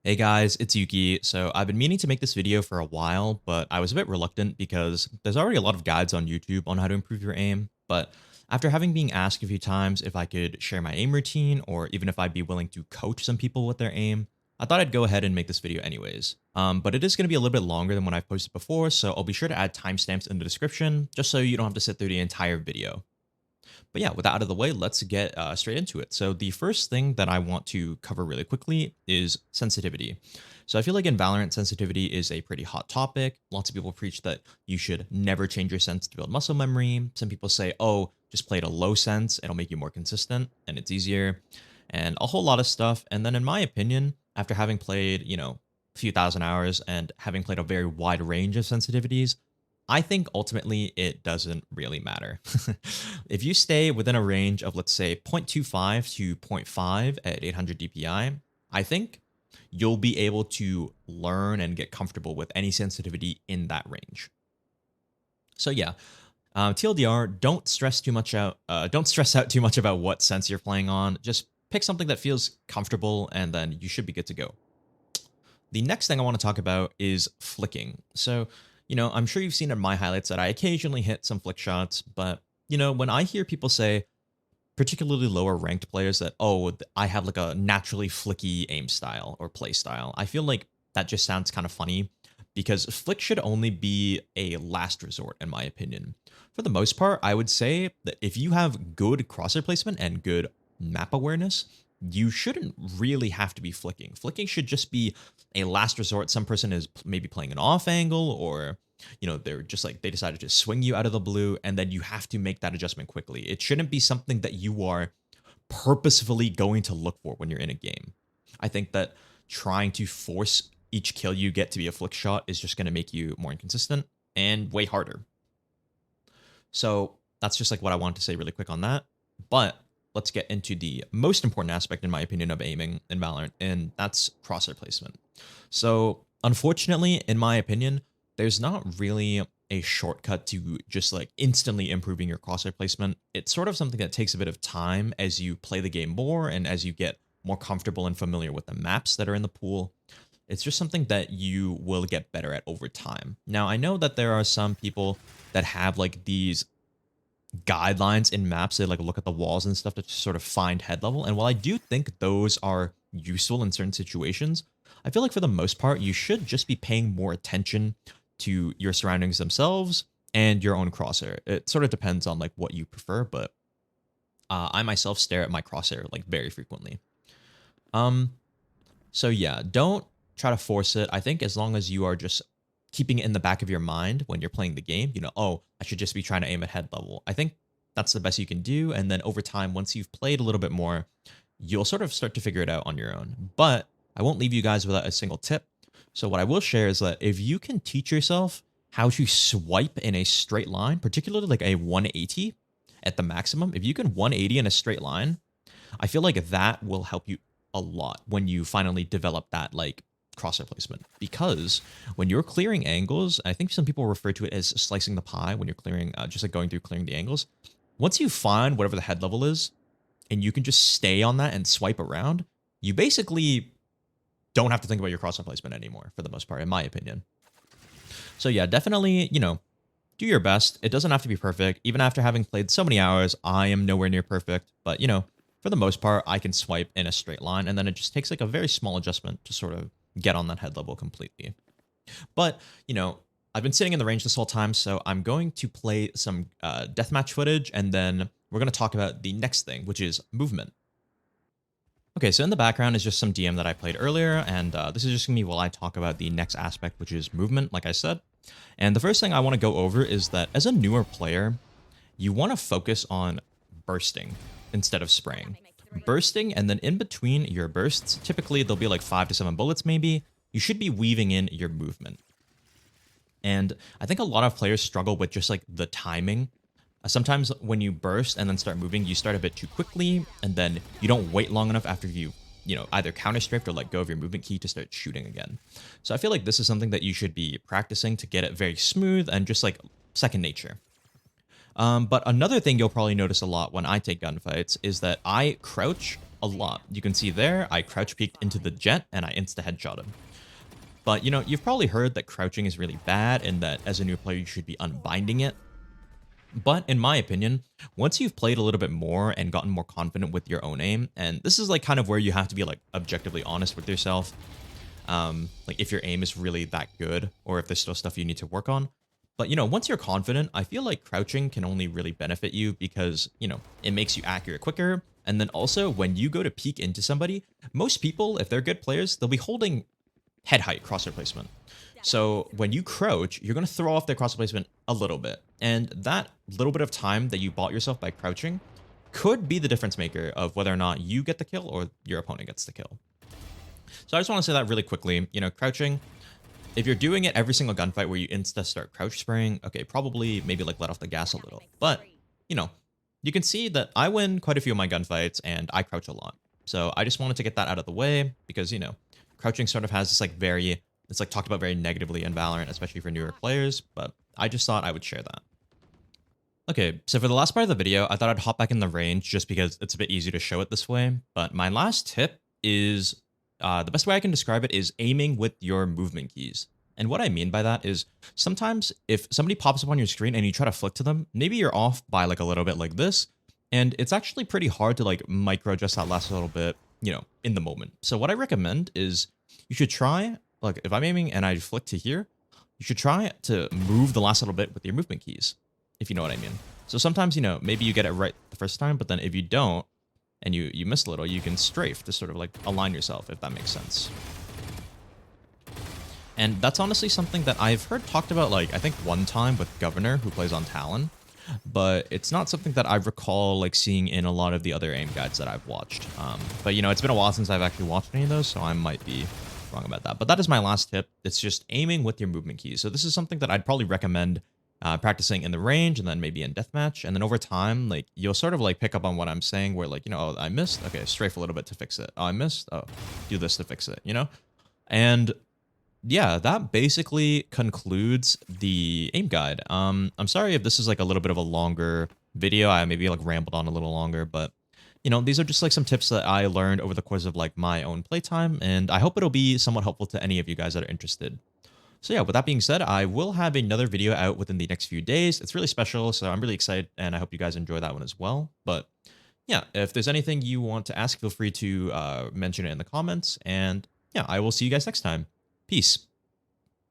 Hey guys, it's Yuki. So I've been meaning to make this video for a while, but I was a bit reluctant because there's already a lot of guides on YouTube on how to improve your aim. But after having been asked a few times if I could share my aim routine or even if I'd be willing to coach some people with their aim, I thought I'd go ahead and make this video anyways. But it is going to be a little bit longer than what I've posted before, so I'll be sure to add timestamps in the description just so you don't have to sit through the entire video. But yeah, with that out of the way, let's get straight into it. So the first thing that I want to cover really quickly is sensitivity. So I feel like in Valorant, sensitivity is a pretty hot topic. Lots of people preach that you should never change your sense to build muscle memory. Some people say, oh, just play at a low sense. It'll make you more consistent and it's easier and a whole lot of stuff. And then in my opinion, after having played, a few thousand hours and having played a very wide range of sensitivities, I think ultimately it doesn't really matter. If you stay within a range of, let's say, 0.25 to zero point 0.5 at 800 DPI, I think you'll be able to learn and get comfortable with any sensitivity in that range. So yeah, TLDR, don't stress too much out. Don't stress out too much about what sense you're playing on. Just pick something that feels comfortable, and then you should be good to go. The next thing I want to talk about is flicking. So I'm sure you've seen in my highlights that I occasionally hit some flick shots, but, when I hear people say, particularly lower ranked players, that, oh, I have like a naturally flicky aim style or play style, I feel like that just sounds kind of funny because flick should only be a last resort, in my opinion. For the most part, I would say that if you have good crosshair placement and good map awareness, you shouldn't really have to be flicking. Flicking should just be a last resort. Some person is maybe playing an off angle, or they're just like, they decided to swing you out of the blue, and then you have to make that adjustment quickly. It shouldn't be something that you are purposefully going to look for when you're in a game. I think that trying to force each kill you get to be a flick shot is just going to make you more inconsistent and way harder. So that's just like what I wanted to say really quick on that. But let's get into the most important aspect, in my opinion, of aiming in Valorant, and that's crosshair placement. So unfortunately, in my opinion, there's not really a shortcut to just like instantly improving your crosshair placement. It's sort of something that takes a bit of time as you play the game more and as you get more comfortable and familiar with the maps that are in the pool. It's just something that you will get better at over time. Now, I know that there are some people that have like these guidelines in maps. They like look at the walls and stuff to sort of find head level. And while I do think those are useful in certain situations, I feel like for the most part, you should just be paying more attention to your surroundings themselves and your own crosshair. It sort of depends on like what you prefer, but I myself stare at my crosshair like very frequently. So yeah, don't try to force it. I think as long as you are just keeping it in the back of your mind when you're playing the game, oh, I should just be trying to aim at head level. I think that's the best you can do. And then over time, once you've played a little bit more, you'll sort of start to figure it out on your own. But I won't leave you guys without a single tip. So what I will share is that if you can teach yourself how to swipe in a straight line, particularly like a 180 at the maximum, if you can 180 in a straight line, I feel like that will help you a lot when you finally develop that like crosshair placement. Because when you're clearing angles, I think some people refer to it as slicing the pie when you're clearing, just like going through clearing the angles. Once you find whatever the head level is, and you can just stay on that and swipe around, you basically don't have to think about your crosshair placement anymore, for the most part, in my opinion. So yeah, definitely, do your best. It doesn't have to be perfect. Even after having played so many hours, I am nowhere near perfect. But, for the most part, I can swipe in a straight line, and then it just takes like a very small adjustment to sort of get on that head level completely. But, I've been sitting in the range this whole time, so I'm going to play some deathmatch footage, and then we're going to talk about the next thing, which is movement. Okay, so in the background is just some DM that I played earlier, and this is just going to be while I talk about the next aspect, which is movement, like I said. And the first thing I want to go over is that as a newer player, you want to focus on bursting instead of spraying. Bursting, and then in between your bursts, typically there'll be like 5 to 7 bullets maybe, you should be weaving in your movement. And I think a lot of players struggle with just like the timing. Sometimes when you burst and then start moving, you start a bit too quickly, and then you don't wait long enough after you either counter-strafed or let go of your movement key to start shooting again. So I feel like this is something that you should be practicing to get it very smooth and just like second nature. But another thing you'll probably notice a lot when I take gunfights is that I crouch a lot. You can see there, I crouch peeked into the jet and I insta-headshot him. But, you've probably heard that crouching is really bad and that as a new player, you should be unbinding it. But in my opinion, once you've played a little bit more and gotten more confident with your own aim, and this is like kind of where you have to be like objectively honest with yourself, like if your aim is really that good or if there's still stuff you need to work on. But once you're confident, I feel like crouching can only really benefit you because, it makes you accurate quicker. And then also when you go to peek into somebody, most people, if they're good players, they'll be holding head height crosshair placement. So when you crouch, you're going to throw off their crosshair placement a little bit. And that little bit of time that you bought yourself by crouching could be the difference maker of whether or not you get the kill or your opponent gets the kill. So I just want to say that really quickly. Crouching, if you're doing it every single gunfight where you insta start crouch spraying, okay, probably maybe like let off the gas a little. But, you can see that I win quite a few of my gunfights and I crouch a lot. So I just wanted to get that out of the way because, crouching sort of has this like it's like talked about very negatively in Valorant, especially for newer players, but I just thought I would share that. Okay, so for the last part of the video, I thought I'd hop back in the range just because it's a bit easier to show it this way. But my last tip is, the best way I can describe it is aiming with your movement keys. And what I mean by that is sometimes if somebody pops up on your screen and you try to flick to them, maybe you're off by like a little bit like this, and it's actually pretty hard to like micro adjust that last little bit, in the moment. So what I recommend is you should try, like if I'm aiming and I flick to here, you should try to move the last little bit with your movement keys, if you know what I mean. So sometimes, maybe you get it right the first time, but then if you don't, and you miss a little, you can strafe to sort of like align yourself, if that makes sense. And that's honestly something that I've heard talked about, like, I think one time with Governor, who plays on Talon, but it's not something that I recall, like, seeing in a lot of the other aim guides that I've watched. But, it's been a while since I've actually watched any of those, so I might be wrong about that. But that is my last tip. It's just aiming with your movement keys. So this is something that I'd probably recommend practicing in the range and then maybe in deathmatch. And then over time, like, you'll sort of, like, pick up on what I'm saying where, like, oh, I missed? Okay, strafe a little bit to fix it. Oh, I missed? Oh, do this to fix it, And yeah, that basically concludes the aim guide. I'm sorry if this is like a little bit of a longer video. I maybe like rambled on a little longer, but these are just like some tips that I learned over the course of like my own playtime, and I hope it'll be somewhat helpful to any of you guys that are interested. So yeah, with that being said, I will have another video out within the next few days. It's really special, so I'm really excited, and I hope you guys enjoy that one as well. But yeah, if there's anything you want to ask, feel free to mention it in the comments, and yeah, I will see you guys next time. Peace.